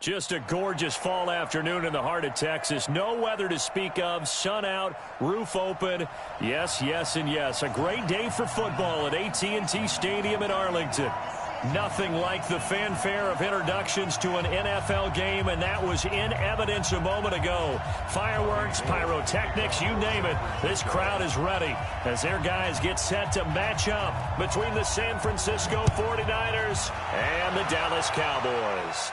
Just a gorgeous fall afternoon in the heart of Texas. No weather to speak of. Sun out, roof open. Yes, yes, and yes. A great day for football at AT&T Stadium in Arlington. Nothing like the fanfare of introductions to an NFL game, and that was in evidence a moment ago. Fireworks, pyrotechnics, you name it. This crowd is ready as their guys get set to match up between the San Francisco 49ers and the Dallas Cowboys.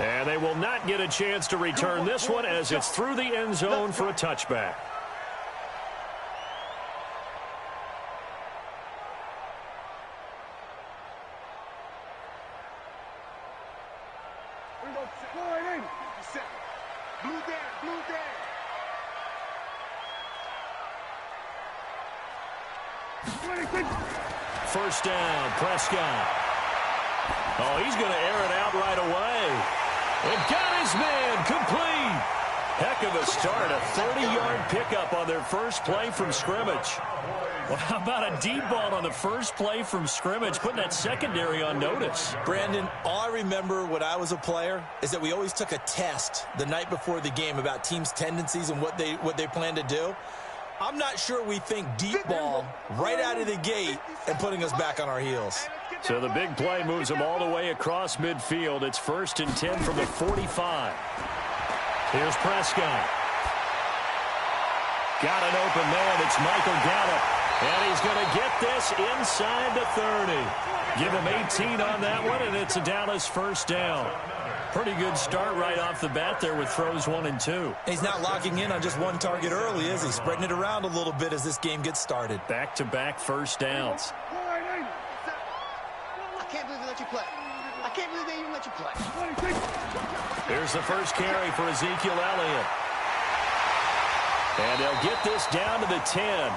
And they will not get a chance to return this one as it's through the end zone for a touchback. First down, Prescott. Oh, he's going to air it out right away. And got his man complete. Heck of a start, a 30-yard pickup on their first play from scrimmage. Well, how about a deep ball on the first play from scrimmage, putting that secondary on notice? Brandon, all I remember when I was a player is that we always took a test the night before the game about teams' tendencies and what they plan to do. I'm not sure we think deep ball right out of the gate and putting us back on our heels. So the big play moves them all the way across midfield. It's 1st and 10 from the 45. Here's Prescott. Got an open man. It's Michael Gallup. And he's going to get this inside the 30. Give him 18 on that one, and it's a Dallas first down. Pretty good start right off the bat there with throws 1 and 2. He's not locking in on just one target early, is he? Spreading it around a little bit as this game gets started. Back-to-back first downs. I can't believe they let you play. I can't believe they even let you play. Here's the first carry for Ezekiel Elliott. And they'll get this down to the 10.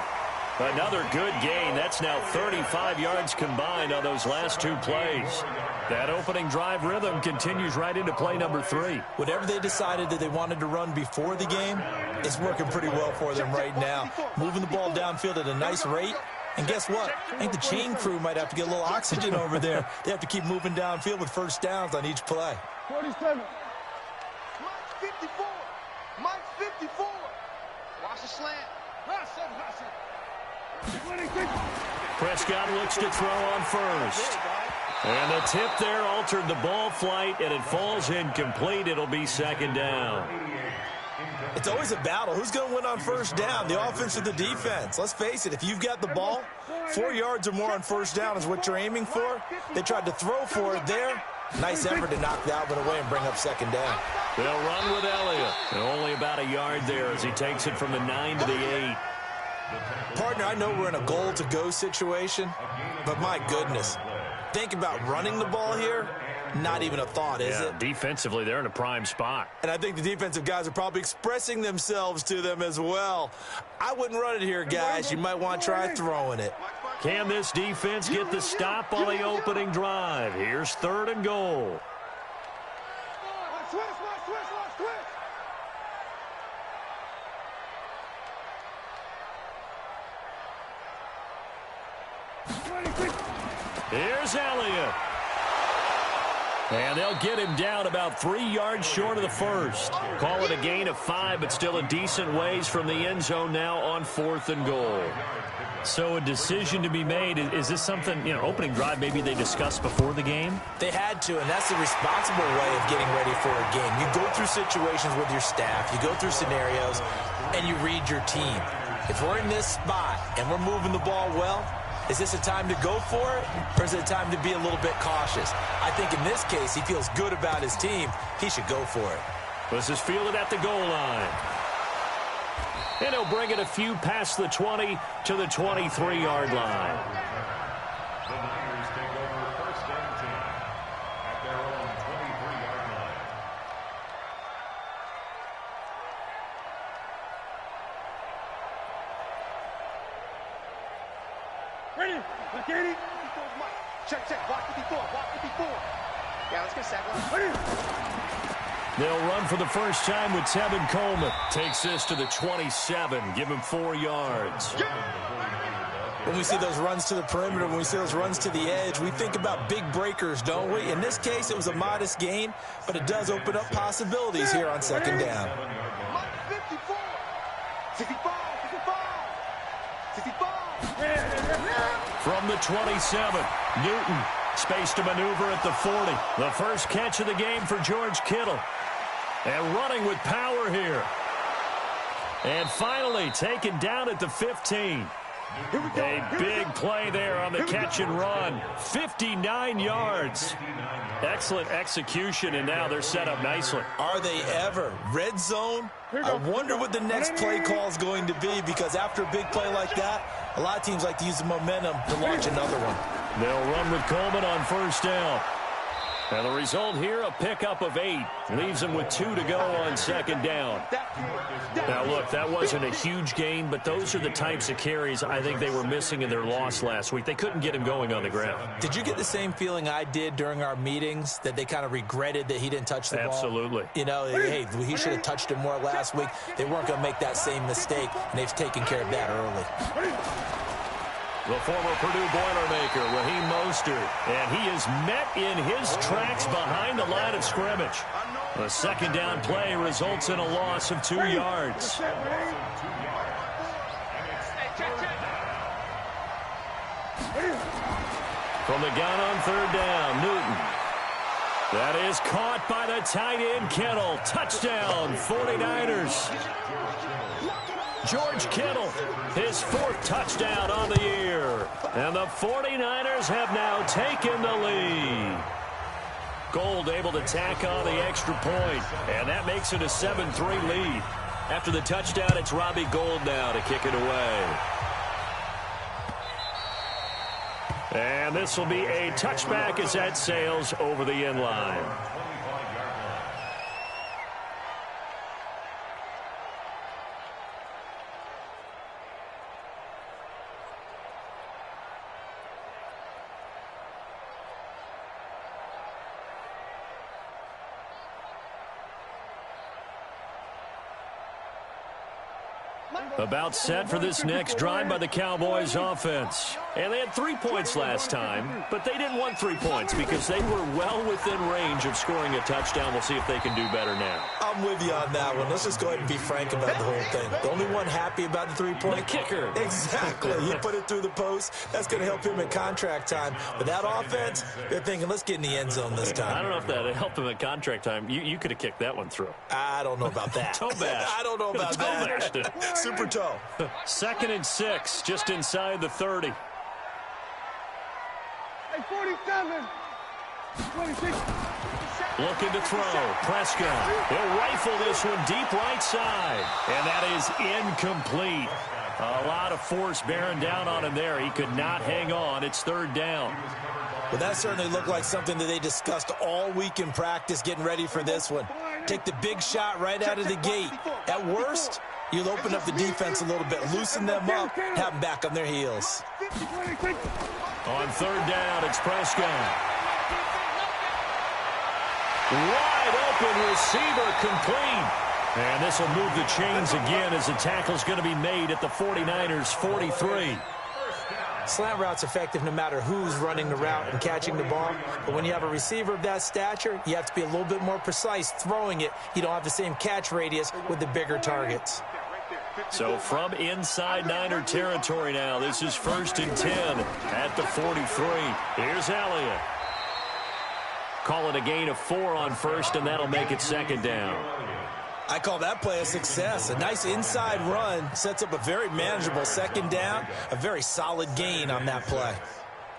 Another good gain. That's now 35 yards combined on those last 2 plays. That opening drive rhythm continues right into play number 3. Whatever they decided that they wanted to run before the game, it's working pretty well for them right now. Moving the ball downfield at a nice rate. And guess what? I think the chain crew might have to get a little oxygen over there. They have to keep moving downfield with first downs on each play. 47. Mike 54. Mike 54. Watch the slant. Prescott looks to throw on first. And the tip there altered the ball flight, and it falls incomplete. It'll be 2nd down. It's always a battle. Who's going to win on first down, the offense or the defense? Let's face it, if you've got the ball, 4 yards or more on first down is what you're aiming for. They tried to throw for it there. Nice effort to knock that one away and bring up 2nd down. They'll run with Elliott. And only about a yard there as he takes it from the 9 to the 8. Partner, I know we're in a goal-to-go situation, but my goodness, think about running the ball here. Not even a thought, is it? Defensively, they're in a prime spot. And I think the defensive guys are probably expressing themselves to them as well. I wouldn't run it here, guys. You might want to try throwing it. Can this defense get the stop on the opening drive? Here's 3rd and goal. Here's Elliott. And they'll get him down about 3 yards short of the first. Call it a gain of 5, but still a decent ways from the end zone now on 4th and goal. So a decision to be made. Is this something, opening drive maybe they discussed before the game? They had to, and that's the responsible way of getting ready for a game. You go through situations with your staff. You go through scenarios, and you read your team. If we're in this spot and we're moving the ball well, is this a time to go for it, or is it a time to be a little bit cautious? I think in this case, he feels good about his team. He should go for it. This is fielded at the goal line. And he'll bring it a few past the 20 to the 23-yard line. The Niners take over 1st and 10 at their own 23-yard line. Ready? Katie. Check. Walk 54. Walk 54. Yeah, let's get sack. Ready? They'll run for the first time with Tevin Coleman. Takes this to the 27. Give him 4 yards. when we see those runs to the perimeter, when we see those runs to the edge, we think about big breakers, don't we? In this case, it was a modest gain, but it does open up possibilities here on second down. 54, 65, 65. From the 27, Newton space to maneuver at the 40. The first catch of the game for George Kittle. And running with power here. And finally taken down at the 15. A big play there on the catch and run. 59 yards. Excellent execution, and now they're set up nicely. Are they ever? Red zone? I wonder what the next play call is going to be, because after a big play like that, a lot of teams like to use the momentum to launch another one. They'll run with Coleman on first down. And the result here, a pickup of 8. Leaves them with 2 to go on second down. Now, look, that wasn't a huge gain, but those are the types of carries I think they were missing in their loss last week. They couldn't get him going on the ground. Did you get the same feeling I did during our meetings, that they kind of regretted that he didn't touch the ball? Absolutely. You know, hey, he should have touched it more last week. They weren't going to make that same mistake, and they've taken care of that early. The former Purdue Boilermaker, Raheem Mostert, and he is met in his tracks behind the line of scrimmage. The second down play results in a loss of 2 yards. From the gun on third down, Newton. That is caught by the tight end, Kittle. Touchdown, 49ers. George Kittle, his 4th touchdown on the year. And the 49ers have now taken the lead. Gold able to tack on the extra point, and that makes it a 7-3 lead. After the touchdown, it's Robbie Gould now to kick it away. And this will be a touchback as that sails over the end line. About set for this next drive by the Cowboys offense. And they had 3 points last time, but they didn't want 3 points because they were well within range of scoring a touchdown. We'll see if they can do better now. I'm with you on that one. Let's just go ahead and be frank about the whole thing. The only one happy about the 3-point? The kicker. Exactly. He put it through the post. That's going to help him in contract time. But that offense, they're thinking, let's get in the end zone this time. I don't know if that helped him at contract time. You could have kicked that one through. I don't know about that. Toe bash. I don't know about that. Toe bashed it. Super toe. 2nd and 6, just inside the 30. Hey, 47. 26. Looking to throw. Prescott. He'll rifle this one deep right side. And that is incomplete. A lot of force bearing down on him there. He could not hang on. It's 3rd down. Well, that certainly looked like something that they discussed all week in practice, getting ready for this one. Take the big shot right out of the gate. At worst, you'll open up the defense a little bit, loosen them up, have them back on their heels. On 3rd down, it's Prescott. Wide open receiver, complete. And this will move the chains again as the tackle's going to be made at the 49ers' 43. Slant route's effective no matter who's running the route and catching the ball. But when you have a receiver of that stature, you have to be a little bit more precise throwing it. You don't have the same catch radius with the bigger targets. So from inside Niner territory now, this is 1st and 10 at the 43. Here's Elliott. Call it a gain of 4 on 1st, and that'll make it 2nd down. I call that play a success. A nice inside run sets up a very manageable 2nd down, a very solid gain on that play.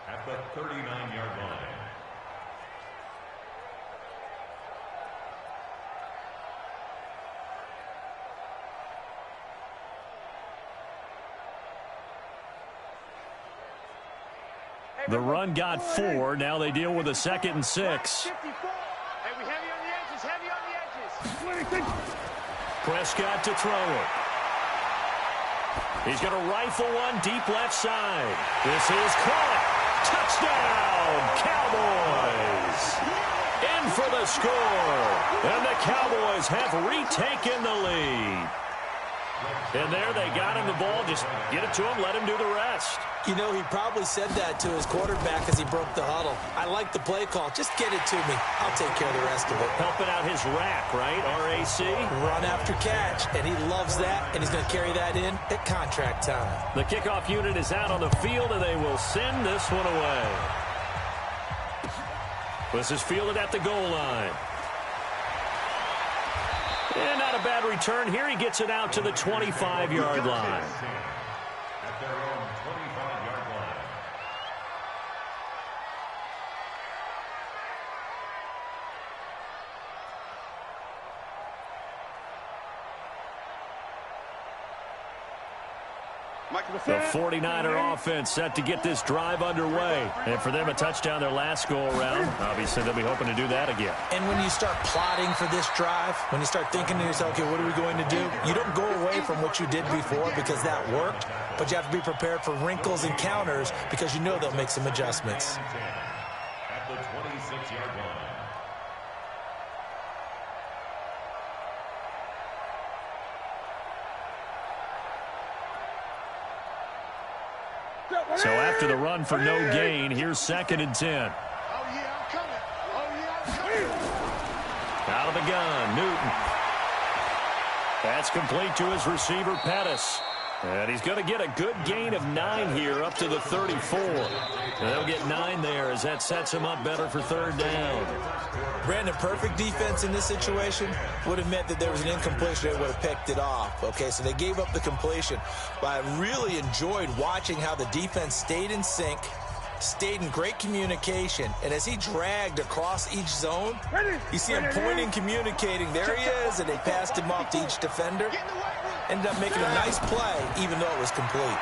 At the 39-yard line. The run got 4. Now they deal with a 2nd and 6. Hey, we heavy on the edges, heavy on the edges. Prescott to throw it. He's going to rifle one deep left side. This is caught. Touchdown, Cowboys. In for the score. And the Cowboys have retaken the lead. And there they got him the ball. Just get it to him, let him do the rest. You know, he probably said that to his quarterback as he broke the huddle. I like the play call. Just get it to me. I'll take care of the rest of it. Helping out his rack, right? RAC. Run after catch. And he loves that, and he's going to carry that in at contract time. The kickoff unit is out on the field, and they will send this one away. This is fielded at the goal line. And not a bad return here. He gets it out to the 25-yard line. At their own 25-yard line. The 49er offense set to get this drive underway. And for them, a touchdown their last go-around. Obviously, they'll be hoping to do that again. And when you start plotting for this drive, when you start thinking to yourself, okay, what are we going to do? You don't go away from what you did before because that worked, but you have to be prepared for wrinkles and counters because you know they'll make some adjustments. At the 26-yard line. So after the run for no gain, here's 2nd and 10. Oh, yeah, I'm coming. Oh, yeah, I'm coming. Out of the gun, Newton. That's complete to his receiver, Pettis. And he's going to get a good gain of 9 here up to the 34. And they'll get 9 there as that sets him up better for 3rd down. Brandon, perfect defense in this situation would have meant that there was an incompletion. They would have picked it off. Okay, so they gave up the completion. But I really enjoyed watching how the defense stayed in sync, stayed in great communication, and as he dragged across each zone, you see him pointing, communicating. There he is, and they passed him off to each defender. Ended up making a nice play, even though it was complete.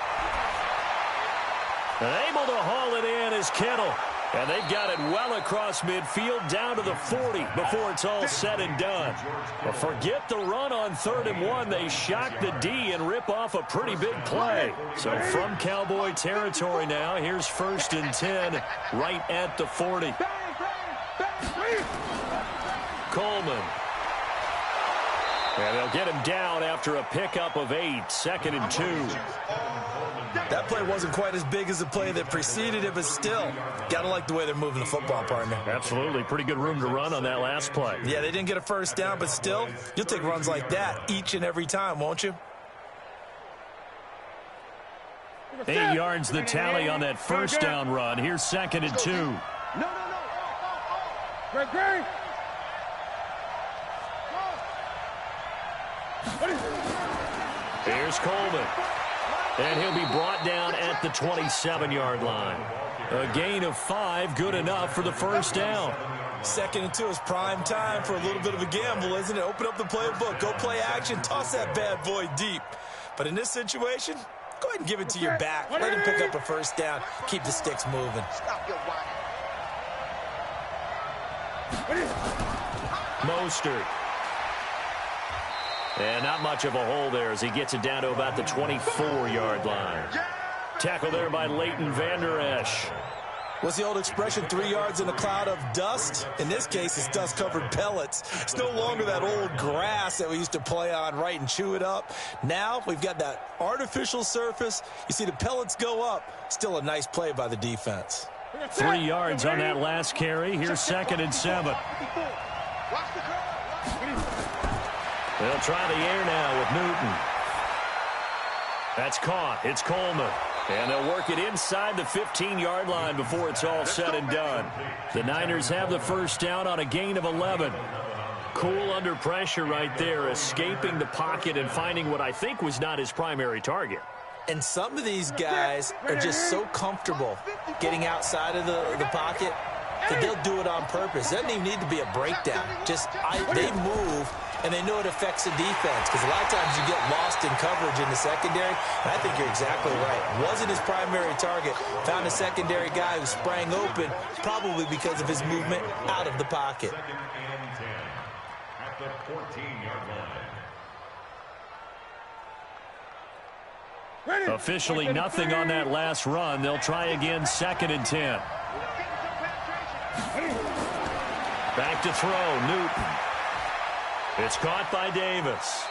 And able to haul it in is Kittle. And they've got it well across midfield down to the 40 before it's all said and done. But forget the run on 3rd and 1. They shock the D and rip off a pretty big play. So from Cowboy territory now, here's 1st and 10 right at the 40. Coleman. And they'll get him down after a pickup of 8, 2nd and 2. That play wasn't quite as big as the play that preceded it, but still, got to like the way they're moving the football, partner. Absolutely. Pretty good room to run on that last play. Yeah, they didn't get a 1st down, but still, you'll take runs like that each and every time, won't you? 8 yards the tally on that 1st down run. Here's 2nd and 2. No. Great. Here's Coleman. And he'll be brought down at the 27-yard line. A gain of 5, good enough for the 1st down. 2nd and 2 is prime time for a little bit of a gamble, isn't it? Open up the playbook, go play action, toss that bad boy deep. But in this situation, go ahead and give it to your back. Let him pick up a 1st down, keep the sticks moving. Stop your whining. Mostert. And not much of a hole there as he gets it down to about the 24-yard line. Tackle there by Leighton Vander Esch. What's the old expression, 3 yards in a cloud of dust? In this case, it's dust-covered pellets. It's no longer that old grass that we used to play on, right, and chew it up. Now we've got that artificial surface. You see the pellets go up. Still a nice play by the defense. 3 yards on that last carry. Here's 2nd and 7. They'll try the air now with Newton. That's caught. It's Coleman. And they'll work it inside the 15-yard line before it's all said and done. The Niners have the 1st down on a gain of 11. Cool under pressure right there, escaping the pocket and finding what I think was not his primary target. And some of these guys are just so comfortable getting outside of the pocket that they'll do it on purpose. It doesn't even need to be a breakdown. They move, and they know it affects the defense because a lot of times you get lost in coverage in the secondary. And I think you're exactly right. Wasn't his primary target. Found a secondary guy who sprang open, probably because of his movement out of the pocket. 2nd and 10 at the 14-yard line. Officially nothing on that last run. They'll try again, 2nd and 10. Back to throw, Newton. It's caught by Davis.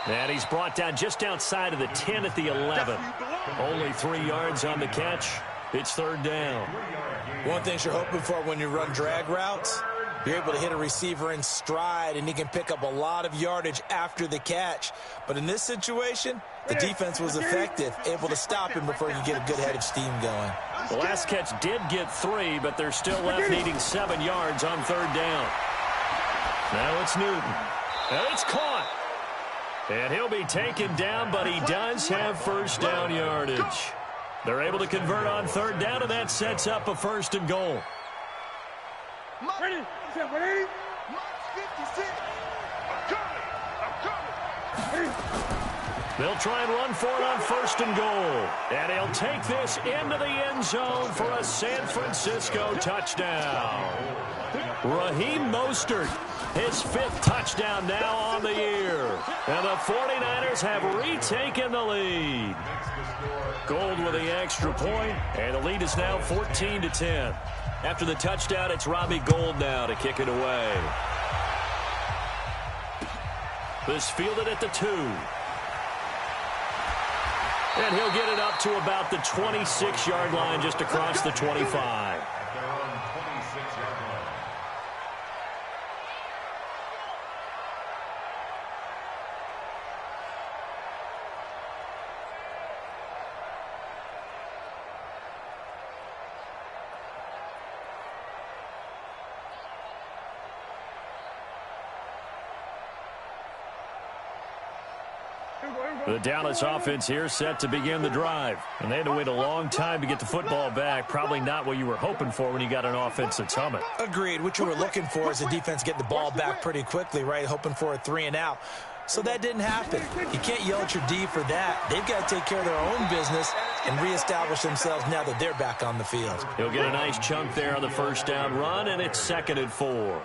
And he's brought down just outside of the 10 at the 11. Only 3 yards on the catch. It's third down. One thing you're hoping for when you run drag routes, you're able to hit a receiver in stride, and he can pick up a lot of yardage after the catch. But in this situation, the defense was effective, able to stop him before he could get a good head of steam going. The last catch did get 3, but they're still left needing 7 yards on third down. Now it's Newton. Now it's caught. And he'll be taken down, but he does have first down yardage. They're able to convert on third down, and that sets up a 1st and goal. Ready? Ready? March 56. I'm coming. They'll try and run for it on 1st and goal. And he'll take this into the end zone for a San Francisco touchdown. Raheem Mostert, his 5th touchdown now on the year. And the 49ers have retaken the lead. Gold with the extra point, and the lead is now 14-10. After the touchdown, it's Robbie Gould now to kick it away. This fielded at the 2. And he'll get it up to about the 26-yard line, just across the 25. The Dallas offense here set to begin the drive. And they had to wait a long time to get the football back. Probably not what you were hoping for when you got an offense that's humming. Agreed. What you were looking for is the defense getting the ball back pretty quickly, right? Hoping for a 3 and out. So that didn't happen. You can't yell at your D for that. They've got to take care of their own business and reestablish themselves now that they're back on the field. He'll get a nice chunk there on the first down run, and it's 2nd and 4.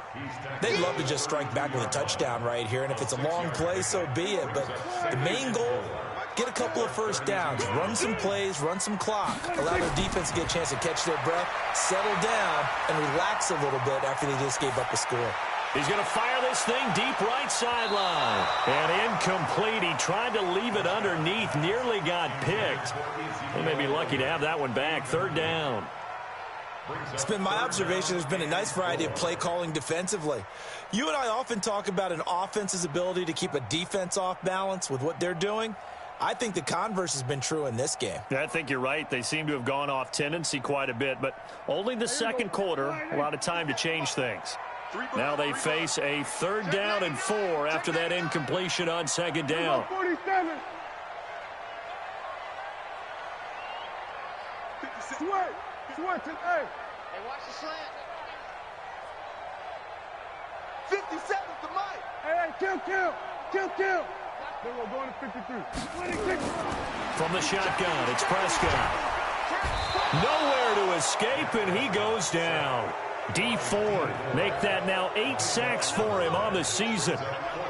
They'd love to just strike back with a touchdown right here, and if it's a long play, so be it. But the main goal, get a couple of first downs, run some plays, run some clock, allow their defense to get a chance to catch their breath, settle down, and relax a little bit after they just gave up a score. He's going to fire this thing deep right sideline. And incomplete. He tried to leave it underneath. Nearly got picked. They may be lucky to have that one back. Third down. It's been my observation there's been a nice variety of play calling defensively. You and I often talk about an offense's ability to keep a defense off balance with what they're doing. I think the converse has been true in this game. I think you're right. They seem to have gone off tendency quite a bit, but only the second quarter, a lot of time to change things. Now they face a 3rd down and 4 after that incompletion on 2nd down. 47. Switch it, hey. Hey, watch the slant. 57 to Mike. Hey, kill. Then we're going to 53. From the shotgun, it's Prescott. Nowhere to escape, and he goes down. D Ford make that now 8 sacks for him on the season.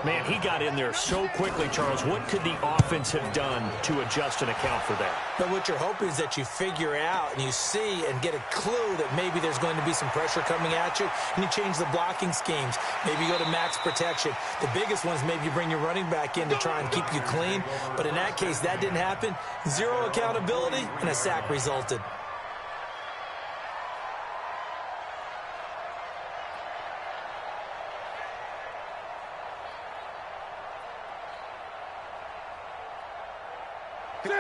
Man, he got in there so quickly, Charles. What could the offense have done to adjust and account for that? But what you're hoping is that you figure out and you see and get a clue that maybe there's going to be some pressure coming at you, and you change the blocking schemes. Maybe you go to max protection. The biggest one is maybe you bring your running back in to try and keep you clean. But in that case, that didn't happen. 0 accountability, and a sack resulted.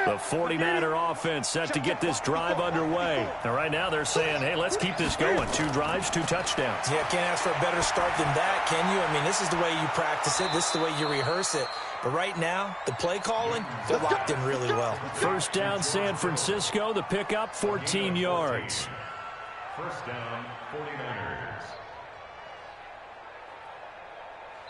The 49er offense set to get this drive underway. And right now they're saying, hey, let's keep this going. 2 drives, 2 touchdowns. Yeah, can't ask for a better start than that, can you? I mean, this is the way you practice it. This is the way you rehearse it. But right now, the play calling, they're locked in really well. First down, San Francisco. The pickup, 14 yards. First down, 49ers.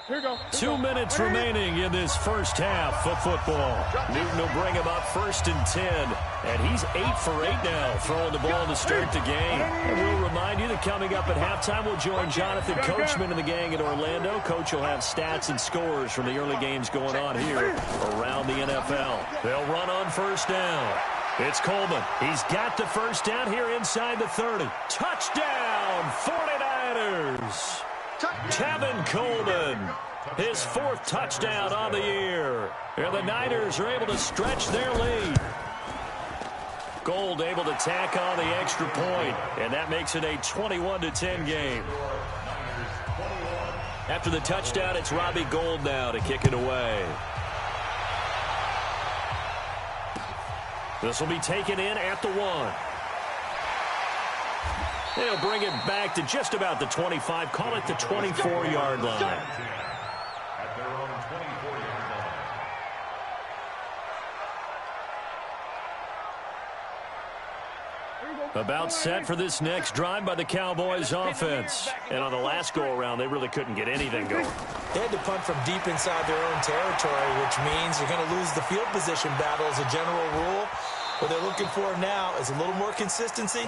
Here you go. 2 minutes remaining in this first half of football. Newton will bring him up 1st and 10. And he's 8 for 8 now, throwing the ball to start the game. And we'll remind you that coming up at halftime, we'll join Jonathan Coachman and the gang in Orlando. Coach will have stats and scores from the early games going on here around the NFL. They'll run on first down. It's Coleman. He's got the first down here inside the 30. Touchdown, 49ers. Tevin Coleman, his 4th touchdown on the year. And the Niners are able to stretch their lead. Gold able to tack on the extra point, and that makes it a 21-10 game. After the touchdown, it's Robbie Gould now to kick it away. This will be taken in at the 1. They'll bring it back to just about the 25, call it the 24-yard line. At their own 24-yard line. About set for this next drive by the Cowboys offense. And on the last go-around, they really couldn't get anything going. They had to punt from deep inside their own territory, which means you're going to lose the field position battle as a general rule. What they're looking for now is a little more consistency,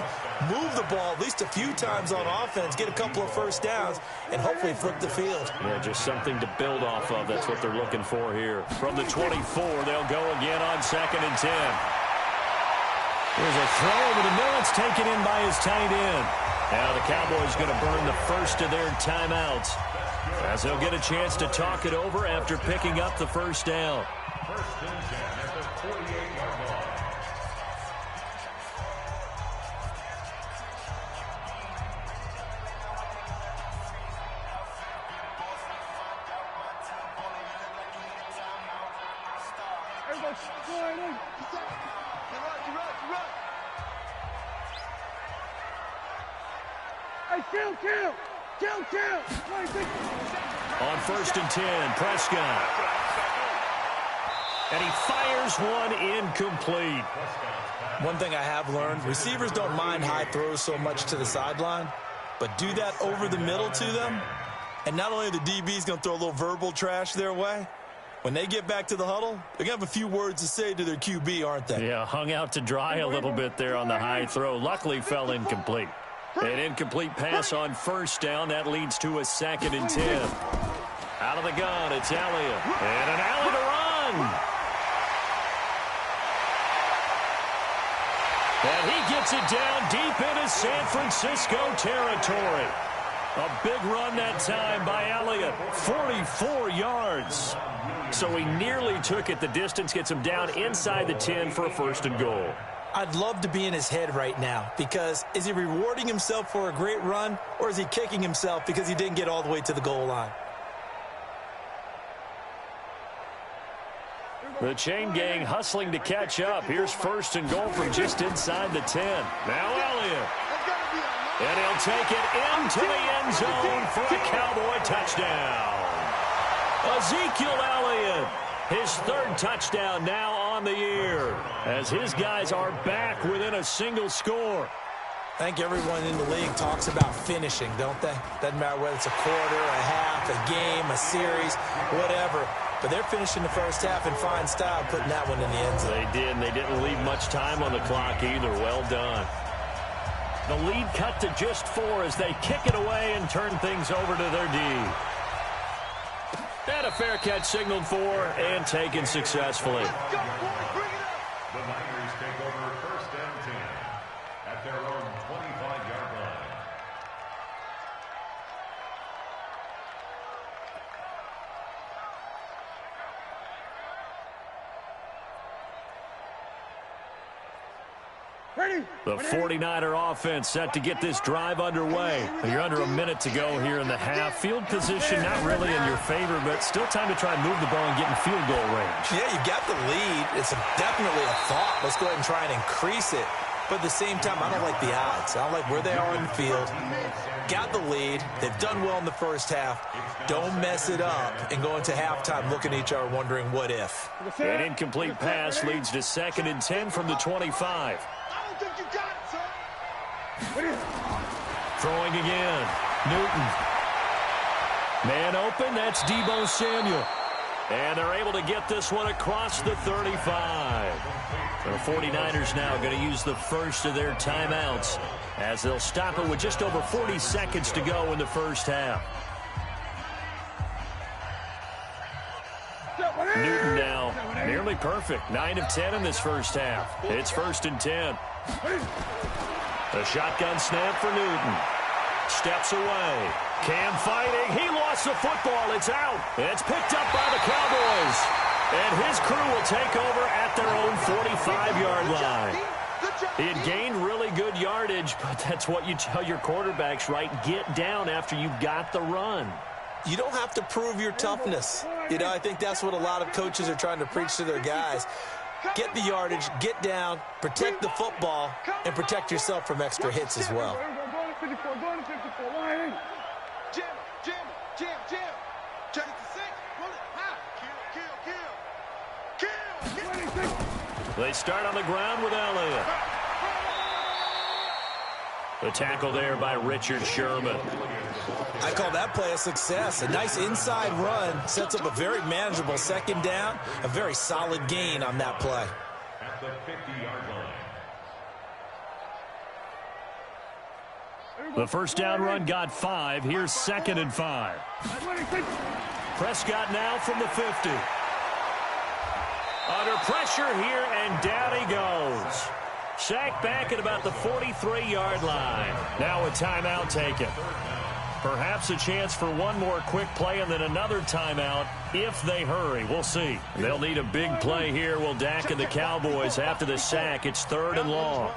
move the ball at least a few times on offense, get a couple of first downs, and hopefully flip the field. Yeah, just something to build off of. That's what they're looking for here. From the 24, they'll go again on 2nd and 10. There's a throw over the middle. It's taken in by his tight end. Now the Cowboys going to burn the first of their timeouts as they'll get a chance to talk it over after picking up the first down. 1st and 10 at the 48-yard line. On 1st and 10, Prescott. And he fires one incomplete. One thing I have learned, receivers don't mind high throws so much to the sideline, but do that over the middle to them, and not only are the DBs going to throw a little verbal trash their way, when they get back to the huddle, they're going to have a few words to say to their QB, aren't they? Yeah, hung out to dry a little bit there on the high throw. Luckily fell incomplete. An incomplete pass on 1st down. That leads to a 2nd and 10. Out of the gun, it's Elliott. And an alley to run. And he gets it down deep into San Francisco territory. A big run that time by Elliott. 44 yards. So he nearly took it the distance, gets him down inside the 10 for a 1st and goal. I'd love to be in his head right now, because is he rewarding himself for a great run, or is he kicking himself because he didn't get all the way to the goal line? The chain gang hustling to catch up. Here's 1st and goal from just inside the 10. Now Elliott. And he'll take it into the end zone for a Cowboy touchdown. Ezekiel Elliott, his 3rd touchdown now on the year, as his guys are back within a single score. I think everyone in the league talks about finishing, don't they? Doesn't matter whether it's a quarter, a half, a game, a series, whatever. But they're finishing the first half in fine style, putting that one in the end zone. They did, and they didn't leave much time on the clock either. Well done. The lead cut to just 4 as they kick it away and turn things over to their D. And a fair catch signaled for and taken successfully. The Niners take over 1st and 10 at their own 25-yard line. The 49er offense set to get this drive underway. You're under a minute to go here in the half. Field position not really in your favor, but still time to try and move the ball and get in field goal range. Yeah, you got the lead. It's definitely a thought. Let's go ahead and try and increase it. But at the same time, I don't like the odds. I don't like where they are in the field. Got the lead. They've done well in the first half. Don't mess it up and go into halftime looking at each other wondering what if. An incomplete pass leads to 2nd and 10 from the 25. Throwing again. Newton. Man open. That's Deebo Samuel. And they're able to get this one across the 35. The 49ers now going to use the first of their timeouts as they'll stop it with just over 40 seconds to go in the first half. Newton now nearly perfect. 9 of 10 in this first half. It's 1st and 10. The shotgun snap for Newton. Steps away. Cam fighting. He lost the football. It's out. It's picked up by the Cowboys. And his crew will take over at their own 45-yard line. He had gained really good yardage, but that's what you tell your quarterbacks, right? Get down after you got the run. You don't have to prove your toughness. You know, I think that's what a lot of coaches are trying to preach to their guys. Get the yardage, get down, protect the football, and protect yourself from extra hits as well. They start on the ground with Elliott. The tackle there by Richard Sherman. I call that play a success. A nice inside run sets up a very manageable second down. A very solid gain on that play. At the 50-yard line. The first down run got 5. Here's 2nd and 5. Prescott now from the 50. Under pressure here, and down he goes. Sacked back at about the 43-yard line. Now a timeout taken. Perhaps a chance for one more quick play and then another timeout if they hurry. We'll see. They'll need a big play here. Will Dak and the Cowboys after the sack. It's 3rd and long.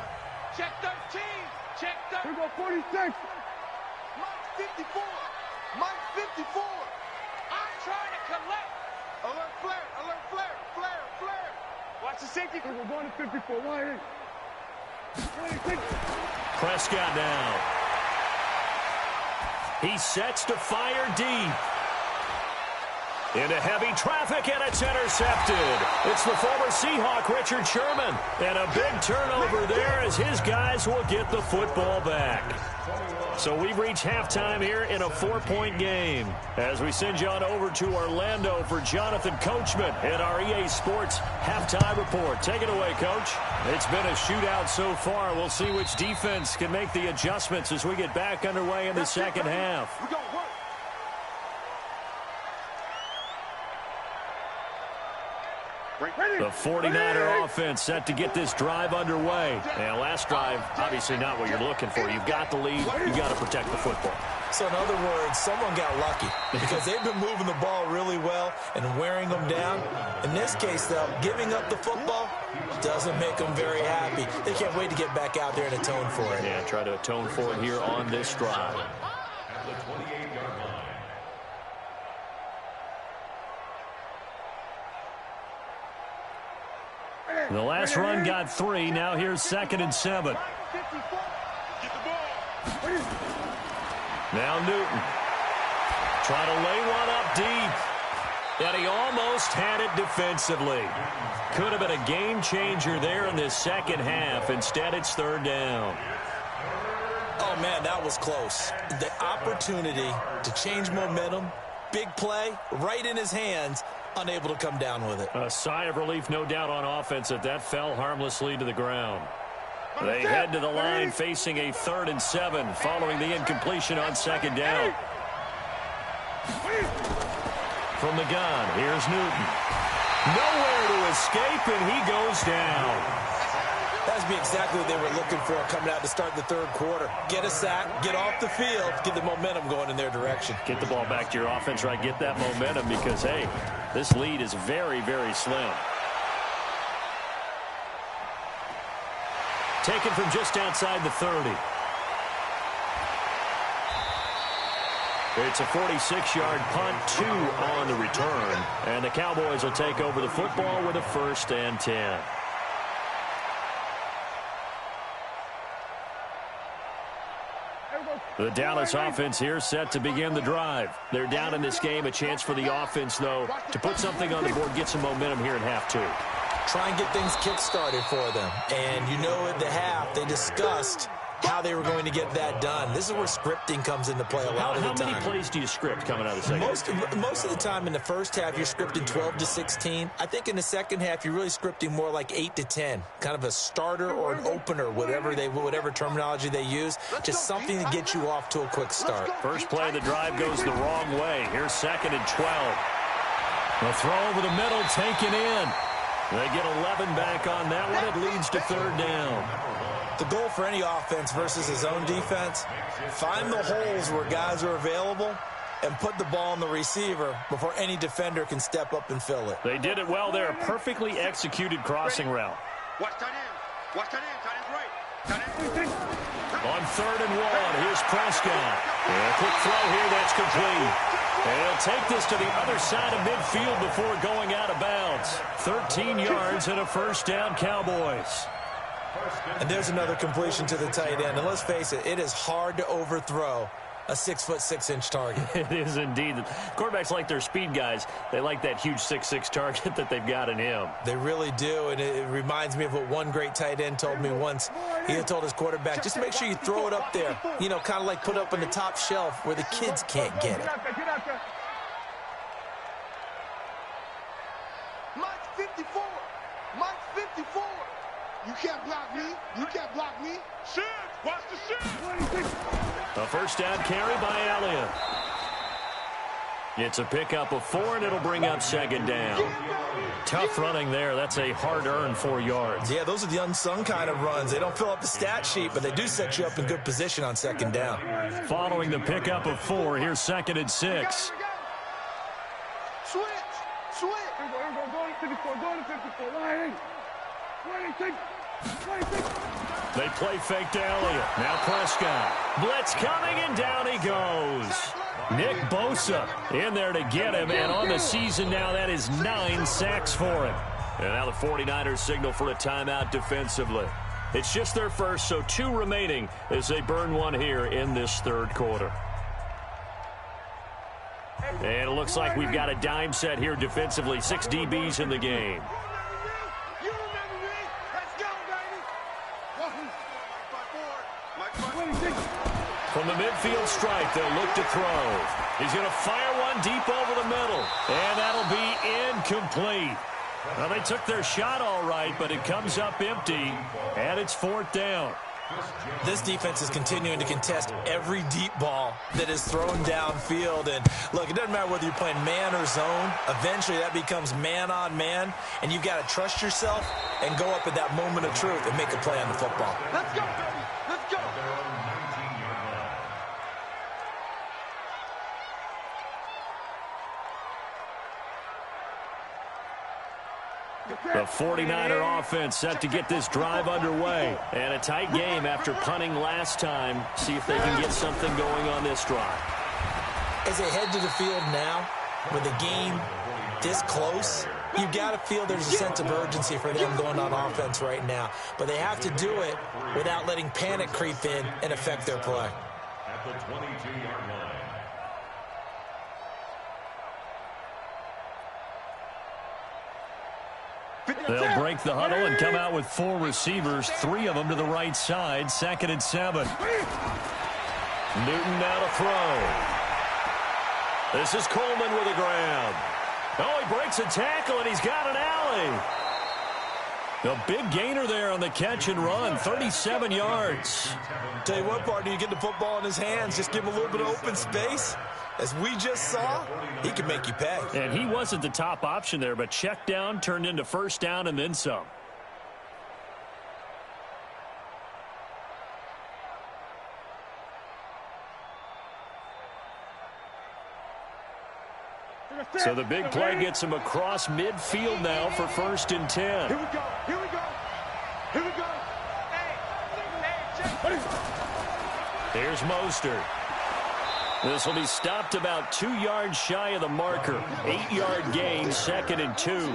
Check 13. Check 13. We go 46. Mike 54. Mike 54. I'm trying to collect. Alert flare. Alert flare. Flare. Flare. Watch the safety. We're going to 54. Why? Prescott now. He sets to fire deep. Into heavy traffic, and it's intercepted. It's the former Seahawk, Richard Sherman. And a big turnover there as his guys will get the football back. So we've reached halftime here in a 4-point game. As we send you on over to Orlando for Jonathan Coachman in our EA Sports Halftime Report. Take it away, Coach. It's been a shootout so far. We'll see which defense can make the adjustments as we get back underway in the second half. The 49er offense set to get this drive underway. And last drive, obviously not what you're looking for. You've got the lead. You've got to protect the football. So in other words, someone got lucky because they've been moving the ball really well and wearing them down. In this case, though, giving up the football doesn't make them very happy. They can't wait to get back out there and atone for it. Yeah, try to atone for it here on this drive. At the 28-yard line. The last run got 3. Now here's 2nd and 7. Now Newton. Trying to lay one up deep. And he almost had it defensively. Could have been a game changer there in this second half. Instead, it's 3rd down. Oh, man, that was close. The opportunity to change momentum, big play, right in his hands, unable to come down with it. A sigh of relief, no doubt, on offense that fell harmlessly to the ground. They head to the line facing a 3rd and 7 following the incompletion on 2nd down. From the gun, here's Newton. Nowhere to escape, and he goes down. That's be exactly what they were looking for coming out to start the 3rd quarter. Get a sack, get off the field, get the momentum going in their direction. Get the ball back to your offense, right? Get that momentum because, hey, this lead is very, very slim. Taken from just outside the 30. It's a 46-yard punt, 2 on the return. And the Cowboys will take over the football with a 1st and 10. The Dallas offense here set to begin the drive. They're down in this game. A chance for the offense, though, to put something on the board, get some momentum here in half 2. Try and get things kick-started for them. And you know at the half, they discussed how they were going to get that done. This is where scripting comes into play a lot of the time. How many plays do you script coming out of the second half? Most of the time in the first half, you're scripting 12 to 16. I think in the second half, you're really scripting more like 8 to 10. Kind of a starter or an opener, whatever terminology they use. Just something to get you off to a quick start. First play of the drive goes the wrong way. Here's 2nd and 12. The throw over the middle, taken in. They get 11 back on that one. It leads to 3rd down. The goal for any offense versus his own defense, find the holes where guys are available and put the ball on the receiver before any defender can step up and fill it. They did it well there. A perfectly executed crossing route. Watch tight end. Watch tight end. Tight end's right. Tight end. On 3rd and 1, here's Prescott. And a quick throw here that's complete. And he'll take this to the other side of midfield before going out of bounds. 13 yards and a first down, Cowboys. And there's another completion to the tight end. And let's face it, it is hard to overthrow a 6'6" target. It is indeed. Quarterbacks like their speed guys. They like that huge 6'6" target that they've got in him. They really do, and it reminds me of what one great tight end told me once. He had told his quarterback, just make sure you throw it up there. You know, kind of like put up on the top shelf where the kids can't get it. Mike's 54. Mike's 54. You can't block me. You can't block me. Shit. Watch the shit. A first down carry by Elliott. It's a pickup of 4, and it'll bring up 2nd down. Tough running there. That's a hard-earned 4 yards. Yeah, those are the unsung kind of runs. They don't fill up the stat sheet, but they do set you up in good position on 2nd down. Following the pickup of 4, here's 2nd and 6. Switch. Switch. Go to 54. Go to 54. 26. They play fake to Elliott. Now Prescott. Blitz coming, and down he goes. Nick Bosa in there to get him, and on the season now, that is 9 sacks for him. And now the 49ers signal for a timeout defensively. It's just their first, so 2 remaining as they burn one here in this 3rd quarter. And it looks like we've got a dime set here defensively. 6 DBs in the game. From the midfield stripe, they'll look to throw. He's going to fire one deep over the middle, and that'll be incomplete. Well, they took their shot all right, but it comes up empty, and it's 4th down. This defense is continuing to contest every deep ball that is thrown downfield. And look, it doesn't matter whether you're playing man or zone. Eventually, that becomes man on man, and you've got to trust yourself and go up at that moment of truth and make a play on the football. Let's go, baby. Let's go. The 49er offense set to get this drive underway. And a tight game after punting last time. See if they can get something going on this drive. As they head to the field now, with the game this close, you've got to feel there's a sense of urgency for them going on offense right now. But they have to do it without letting panic creep in and affect their play. At the 22-yard line. They'll break the huddle and come out with 4 receivers, 3 of them to the right side. 2nd and 7. Newton now to throw. This is Coleman with a grab. Oh, he breaks a tackle, and he's got an alley. A big gainer there on the catch and run, 37 yards. Tell you what, partner, you get the football in his hands, just give him a little bit of open space. As we just saw, he can make you pay. And he wasn't the top option there, but check down turned into first down and then some. So the big play gets him across midfield now for 1st and 10. Here we go. Here we go. Here we go. Here's Mostert. This will be stopped about 2 yards shy of the marker. 8-yard gain, 2nd and 2.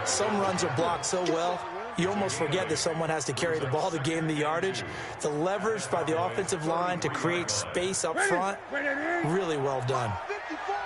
Some runs are blocked so well, you almost forget that someone has to carry the ball to gain the yardage. The leverage by the offensive line to create space up front, really well done. 54.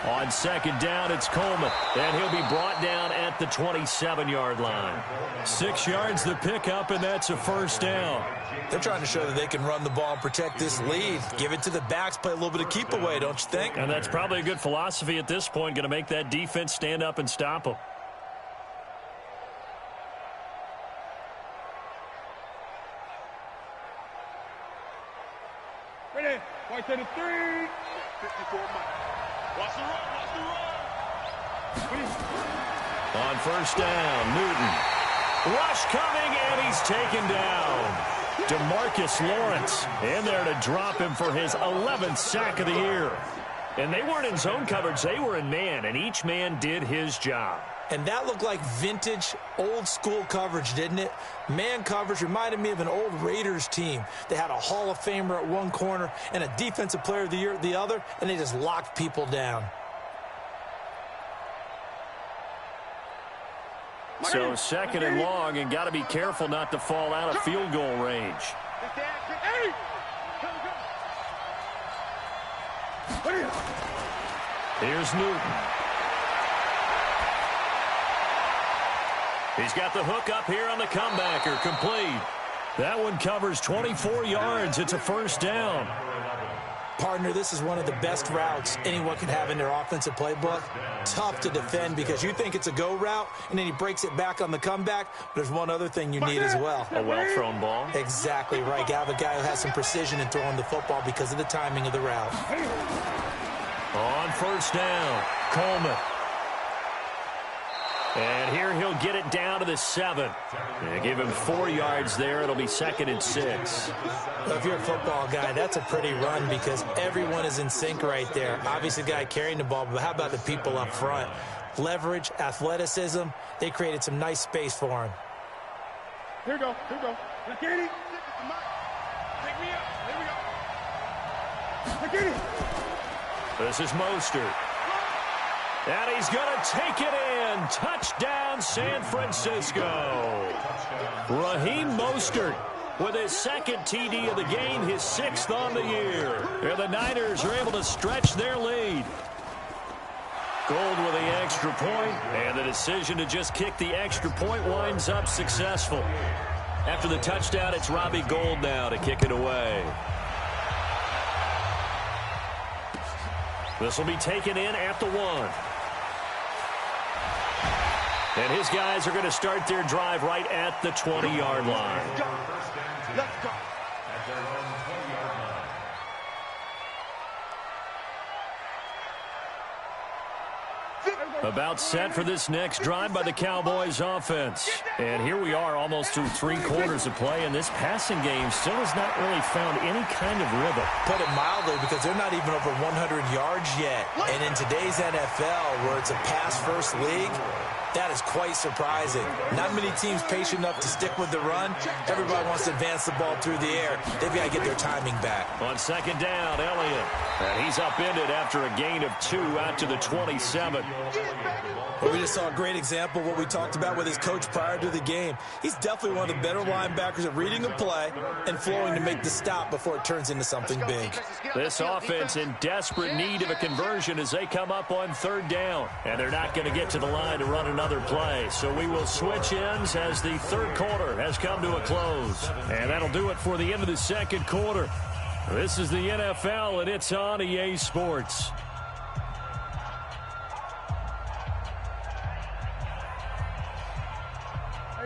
On 2nd down, it's Coleman, and he'll be brought down at the 27-yard line. 6 yards the pickup, and that's a first down. They're trying to show that they can run the ball and protect this lead. Give it to the backs, play a little bit of keep away, don't you think? And that's probably a good philosophy at this point, going to make that defense stand up and stop them. Ready? Watch the 3. 54 Mike. Watch the run. Watch the run. On first down, Newton. Rush coming, and he's taken down. DeMarcus Lawrence in there to drop him for his 11th sack of the year. And they weren't in zone coverage. They were in man, and each man did his job. And that looked like vintage, old-school coverage, didn't it? Man coverage reminded me of an old Raiders team. They had a Hall of Famer at one corner and a Defensive Player of the Year at the other, and they just locked people down. So second and long, and got to be careful not to fall out of field goal range. Here's Newton. He's got the hook up here on the comebacker, complete. That one covers 24 yards. It's a first down. Partner, this is one of the best routes anyone can have in their offensive playbook. Tough to defend because you think it's a go route, and then he breaks it back on the comeback. But there's one other thing you need as well. A well-thrown ball. Exactly right. You have a guy who has some precision in throwing the football because of the timing of the route. On first down, Coleman. And here he'll get it down to the 7. And give him 4 yards there. It'll be 2nd and 6. Well, if you're a football guy, that's a pretty run because everyone is in sync right there. Obviously, the guy carrying the ball, but how about the people up front? Leverage, athleticism. They created some nice space for him. Here we go. Here we go. Katie. Take me up. Here we go. Katie. This is Mostert. And he's going to take it in. Touchdown, San Francisco. Raheem Mostert with his 2nd TD of the game, his 6th on the year. And the Niners are able to stretch their lead. Gold with the extra point, and the decision to just kick the extra point winds up successful. After the touchdown, it's Robbie Gould now to kick it away. This will be taken in at the 1. And his guys are going to start their drive right at the 20-yard line. Let's go. About set for this next drive by the Cowboys offense. And here we are almost through 3 quarters of play, and this passing game still has not really found any kind of rhythm. Put it mildly, because they're not even over 100 yards yet. And in today's NFL, where it's a pass-first league, that is quite surprising. Not many teams patient enough to stick with the run. Everybody wants to advance the ball through the air. They've got to get their timing back. On 2nd down, Elliott. And he's upended after a gain of 2 out to the 27. Well, we just saw a great example of what we talked about with his coach prior to the game. He's definitely one of the better linebackers at reading a play and flowing to make the stop before it turns into something big. This offense in desperate need of a conversion as they come up on 3rd down. And they're not going to get to the line to run another play. So we will switch ends as the 3rd quarter has come to a close. And that'll do it for the end of the 2nd quarter. This is the NFL, and it's on EA Sports.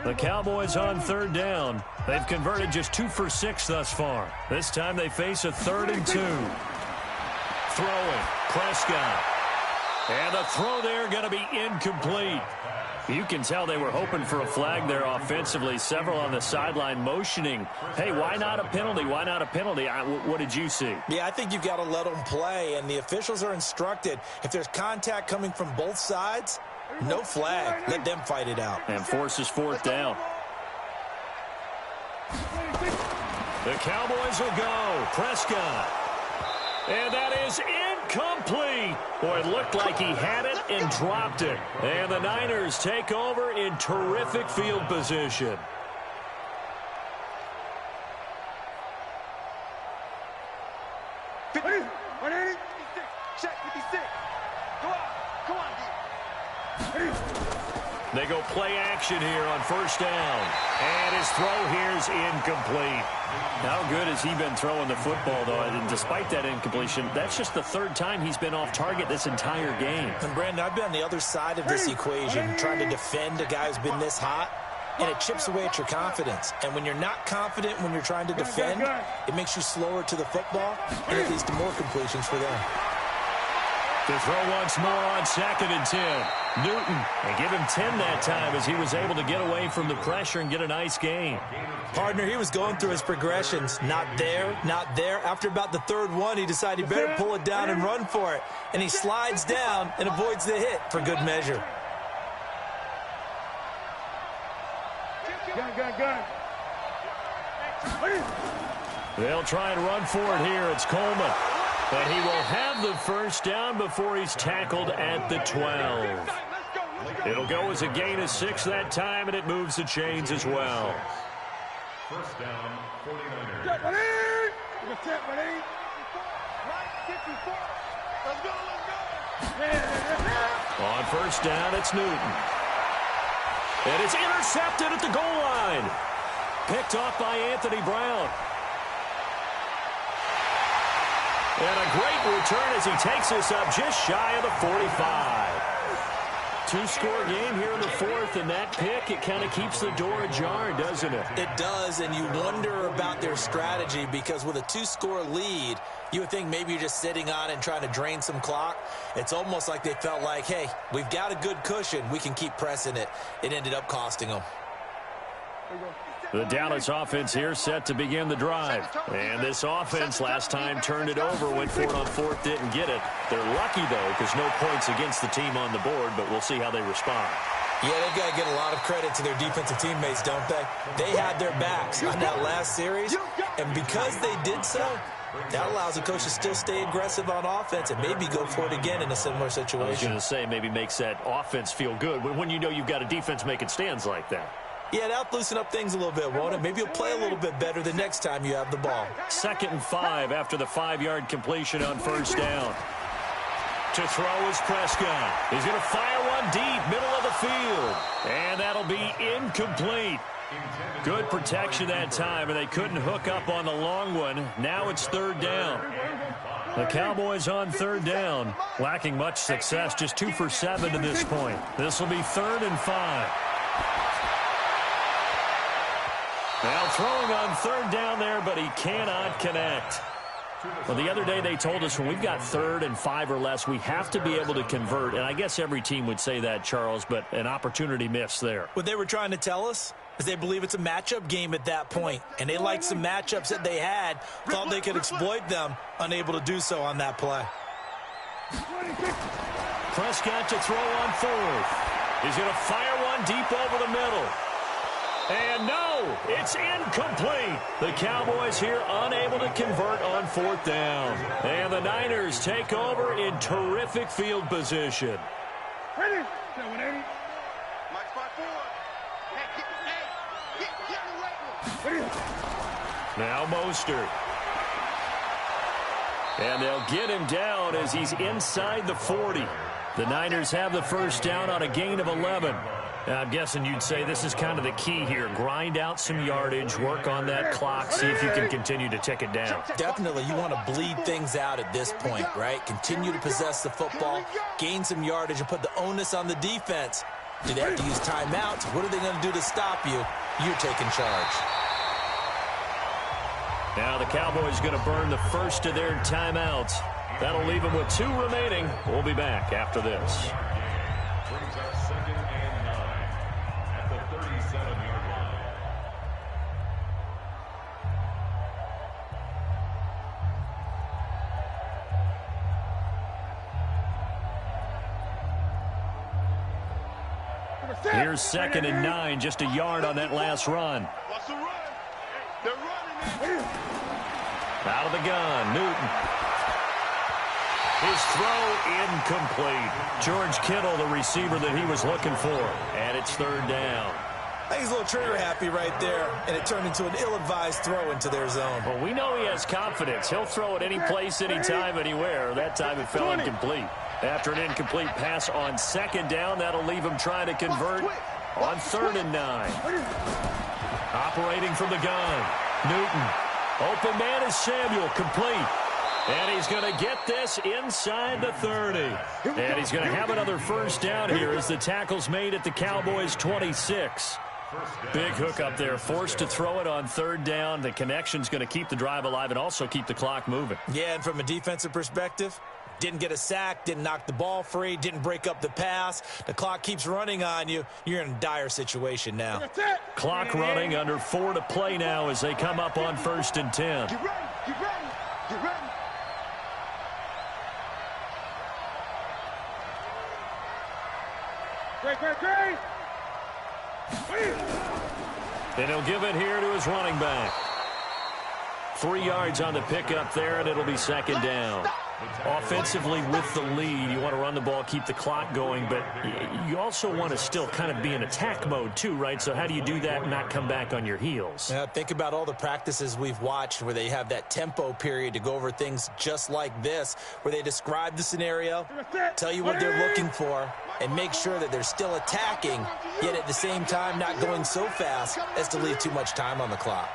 The Cowboys on 3rd down. They've converted just 2 for 6 thus far. This time they face a 3rd and 2. Throwing, Prescott. And the throw there going to be incomplete. You can tell they were hoping for a flag there offensively. Several on the sideline motioning, hey, why not a penalty? Why not a penalty? What did you see? Yeah, I think you've got to let them play, and the officials are instructed. If there's contact coming from both sides, no flag. Let them fight it out. And forces 4th down. The Cowboys will go. Prescott. And that is incomplete. Boy, it looked like he had it and dropped it. And the Niners take over in terrific field position. Check 56. Come on, They go play action here on 1st down. And his throw here is incomplete. How good has he been throwing the football, though? And despite that incompletion, that's just the 3rd time he's been off target this entire game. And, Brandon, I've been on the other side of this equation, trying to defend a guy who's been this hot, and it chips away at your confidence. And when you're not confident when you're trying to defend, it makes you slower to the football, and it leads to more completions for them. To throw once more on 2nd and 10. Newton, and give him 10 that time as he was able to get away from the pressure and get a nice gain. Partner, he was going through his progressions. Not there, not there. After about the 3rd one, he decided he better pull it down and run for it. And he slides down and avoids the hit for good measure. Gun. They'll try and run for it here. It's Coleman. But he will have the first down before he's tackled at the 12. It'll go as a gain of 6 that time, and it moves the chains as well. First down, 49ers. On first down, it's Newton. And it's intercepted at the goal line. Picked off by Anthony Brown. And a great return as he takes us up just shy of the 45. 2-score game here in the 4th, and that pick, it kind of keeps the door ajar, doesn't it? It does, and you wonder about their strategy because with a 2-score lead, you would think maybe you're just sitting on it and trying to drain some clock. It's almost like they felt like, hey, we've got a good cushion. We can keep pressing it. It ended up costing them. The Dallas offense here set to begin the drive. And this offense last time turned it over, went for it on 4th, didn't get it. They're lucky, though, because no points against the team on the board, but we'll see how they respond. Yeah, they've got to get a lot of credit to their defensive teammates, don't they? They had their backs on that last series, and because they did so, that allows the coach to still stay aggressive on offense and maybe go for it again in a similar situation. I was going to say, maybe makes that offense feel good when you know you've got a defense making stands like that. Yeah, that'll loosen up things a little bit, won't it? Maybe you'll play a little bit better the next time you have the ball. 2nd and 5 after the 5-yard completion on first down. To throw is Prescott. He's going to fire one deep, middle of the field. And that'll be incomplete. Good protection that time, and they couldn't hook up on the long one. Now it's 3rd down. The Cowboys on 3rd down, lacking much success, just 2 for 7 to this point. This will be 3rd and 5. Now throwing on 3rd down there, but he cannot connect. Well, the other day they told us when we've got 3rd and 5 or less, we have to be able to convert. And I guess every team would say that, Charles, but an opportunity missed there. What they were trying to tell us is they believe it's a matchup game at that point. And they liked some matchups that they had, thought they could exploit them, unable to do so on that play. Prescott to throw on 4th. He's going to fire one deep over the middle. And no, it's incomplete. The Cowboys here unable to convert on 4th down. And the Niners take over in terrific field position. Ready? 780. Mike 5-4. Now Mostert. And they'll get him down as he's inside the 40. The Niners have the first down on a gain of 11. I'm guessing you'd say this is kind of the key here. Grind out some yardage, work on that clock, see if you can continue to tick it down. Definitely, you want to bleed things out at this point, right? Continue to possess the football, gain some yardage, and put the onus on the defense. Do they have to use timeouts? What are they going to do to stop you? You're taking charge. Now the Cowboys going to burn the first of their timeouts. That'll leave them with 2 remaining. We'll be back after this. Brings up 2nd and 9 at the 37-yard line. Here's 2nd and 9, just a yard on that last run. What's the run? They're running. Out of the gun, Newton. His throw incomplete. George Kittle, the receiver that he was looking for. And it's 3rd down. I think he's a little trigger happy right there, and it turned into an ill-advised throw into their zone. Well, we know he has confidence. He'll throw it any place, anytime, anywhere. That time it fell incomplete. After an incomplete pass on 2nd down, that'll leave him trying to convert on 3rd and 9. Operating from the gun, Newton. Open man is Samuel, complete. And he's going to get this inside the 30. And he's going to have another first down here as the tackle's made at the Cowboys' 26. Big hook up there, forced to throw it on 3rd down. The connection's going to keep the drive alive and also keep the clock moving. Yeah, and from a defensive perspective, Didn't get a sack, didn't knock the ball free, didn't break up the pass. The clock keeps running on you. You're in a dire situation now. Clock running, under 4 to play now as they come up on 1st and 10. Get ready, get ready, get ready. Great. And he'll give it here to his running back. 3 yards on the pickup there, and it'll be 2nd down. Offensively with the lead, you want to run the ball, keep the clock going, but you also want to still kind of be in attack mode too, right? So how do you do that and not come back on your heels? Yeah, think about all the practices we've watched where they have that tempo period to go over things just like this, where they describe the scenario, tell you what they're looking for, and make sure that they're still attacking, yet at the same time not going so fast as to leave too much time on the clock.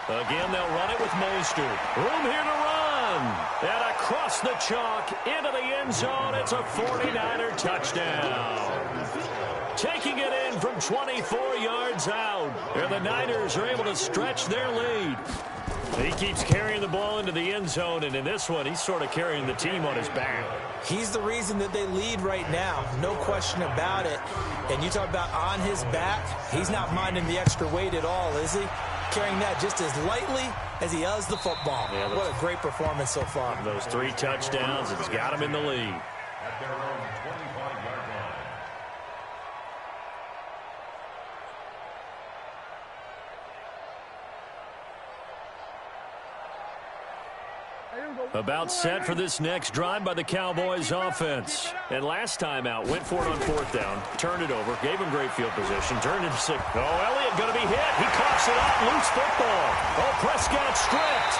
Again, they'll run it with Mostert. Room here to run. And across the chalk into the end zone. It's a 49er touchdown. Taking it in from 24 yards out. And the Niners are able to stretch their lead. He keeps carrying the ball into the end zone, and in this one, he's sort of carrying the team on his back. He's the reason that they lead right now, no question about it. And you talk about on his back, he's not minding the extra weight at all, is he? Carrying that just as lightly as he does the football. Yeah, what a great performance so far. Those 3 touchdowns, it's got him in the lead. At their own 25-yard line. About set for this next drive by the Cowboys offense. And last time out, went for it on 4th down, turned it over, gave him great field position, turned it to 6. Oh, Elliott going to be hit. He coughs it up, loose football. Oh, Prescott stripped.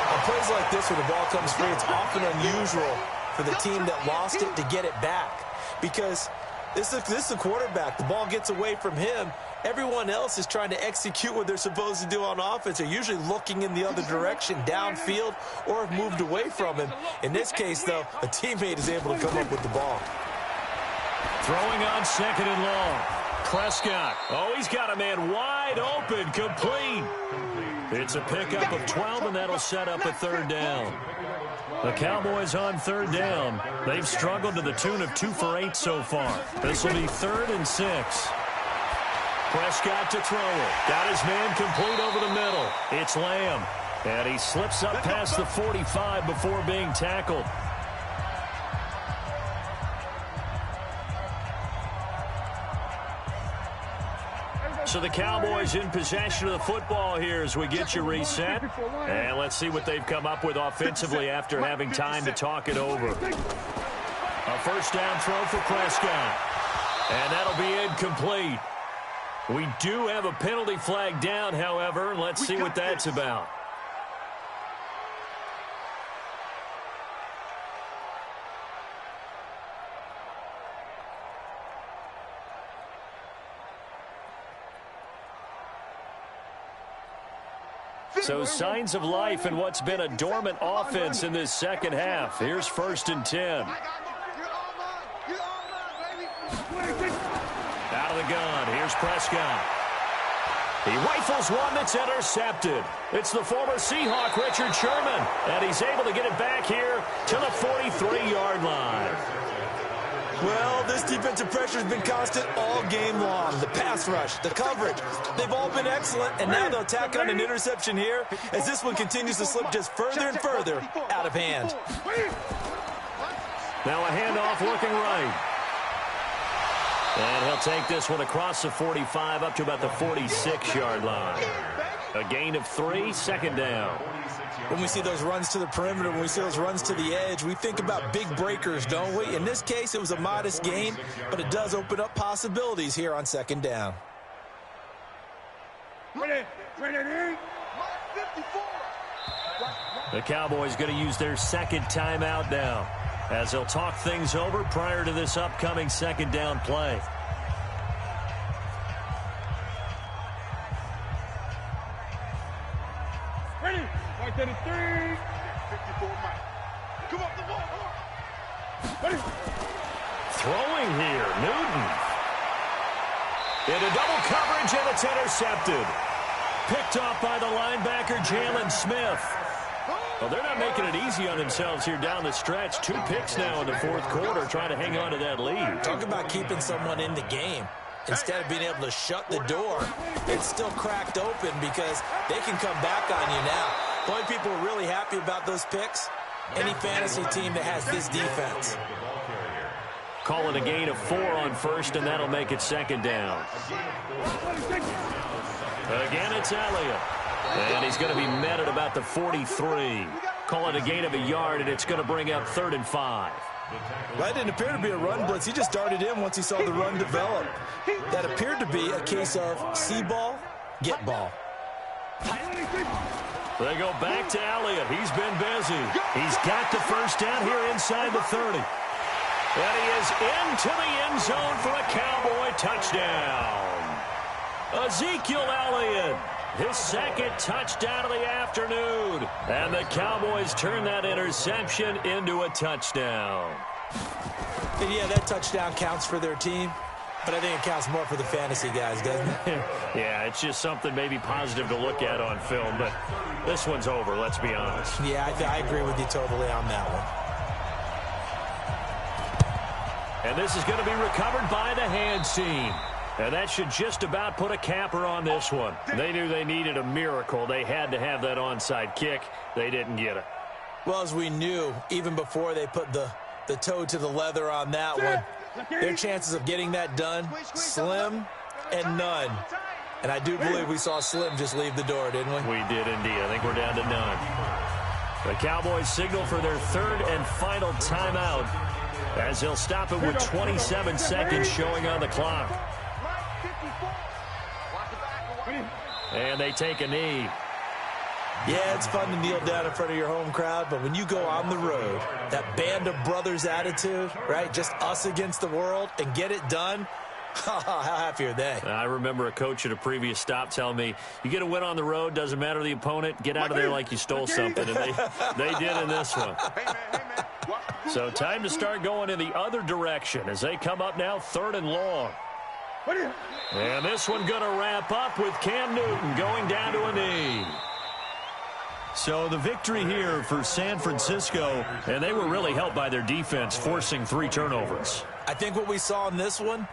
On plays like this where the ball comes free, it's often unusual for the team that lost it to get it back. Because this is the quarterback. The ball gets away from him. Everyone else is trying to execute what they're supposed to do on offense. They're usually looking in the other direction, downfield, or have moved away from him. In this case, though, a teammate is able to come up with the ball. Throwing on 2nd and long. Prescott. Oh, he's got a man wide open, complete. It's a pickup of 12, and that'll set up a 3rd down. The Cowboys on 3rd down. They've struggled to the tune of 2 for 8 so far. This will be 3rd and 6. Prescott to throw it. Got his man complete over the middle. It's Lamb. And he slips up past the 45 before being tackled. So the Cowboys in possession of the football here as we get you reset. And let's see what they've come up with offensively after having time to talk it over. A 1st down throw for Prescott. And that'll be incomplete. We do have a penalty flag down, however. Let's see what that's about. So signs of life in what's been a dormant offense in this 2nd half. Here's 1st and 10. Out of the gun, here's Prescott. He rifles one that's intercepted. It's the former Seahawk, Richard Sherman, and he's able to get it back here to the 43-yard line. Well, this defensive pressure has been constant all game long. The pass rush, the coverage, they've all been excellent, and now they'll tack on an interception here as this one continues to slip just further and further out of hand. Now a handoff looking right. And he'll take this one across the 45 up to about the 46-yard line. A gain of 3, 2nd down. When we see those runs to the perimeter, when we see those runs to the edge, we think about big breakers, don't we? In this case, it was a modest gain, but it does open up possibilities here on 2nd down. The Cowboys going to use their 2nd timeout now, as they'll talk things over prior to this upcoming 2nd down play. Ready? 133. 54 Mike. Come on, the ball. Ready? Throwing here, Newton. Into double coverage, and it's intercepted. Picked off by the linebacker, Jalen Smith. Well, they're not making it easy on themselves here down the stretch. 2 picks now in the fourth quarter, trying to hang on to that lead. Talk about keeping someone in the game. Instead of being able to shut the door, it's still cracked open because they can come back on you now. The only people who are really happy about those picks, any fantasy team that has this defense. Call it a gain of 4 on first, and that'll make it second down. Again, it's Elliott. And he's going to be met at about the 43. Call it a gain of a yard, and it's going to bring up 3rd and 5. That didn't appear to be a run blitz. He just darted in once he saw the run develop. That appeared to be a case of see ball, get ball. They go back to Elliott. He's been busy. He's got the first down here inside the 30. And he is into the end zone for a Cowboy touchdown. Ezekiel Elliott, his second touchdown of the afternoon. And the Cowboys turn that interception into a touchdown. And yeah, that touchdown counts for their team, but I think it counts more for the fantasy guys, doesn't it? Yeah, it's just something maybe positive to look at on film, but this one's over, let's be honest. Yeah, I agree with you totally on that one. And this is going to be recovered by the hands team. And that should just about put a capper on this one. They knew they needed a miracle. They had to have that onside kick. They didn't get it. Well, as we knew, even before they put the toe to the leather on that one, their chances of getting that done, slim and none. And I do believe we saw Slim just leave the door, didn't we? We did indeed. I think we're down to none. The Cowboys signal for their 3rd and final timeout as they'll stop it with 27 seconds showing on the clock. And they take a knee. Yeah, it's fun to kneel down in front of your home crowd, but when you go on the road, that band of brothers attitude, right, just us against the world, and get it done, how happy are they? I remember a coach at a previous stop telling me, you get a win on the road, doesn't matter the opponent, get out of there like you stole something. And they did in this one. So time to start going in the other direction as they come up now 3rd and long. And this one going to wrap up with Cam Newton going down to a knee. So the victory here for San Francisco, and they were really helped by their defense, forcing 3 turnovers. I think what we saw in this one,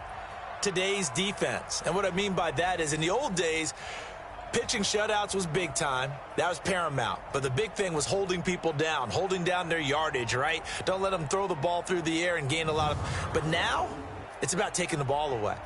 today's defense. And what I mean by that is in the old days, pitching shutouts was big time. That was paramount. But the big thing was holding people down, holding down their yardage, right? Don't let them throw the ball through the air and gain a lot of... But now, it's about taking the ball away.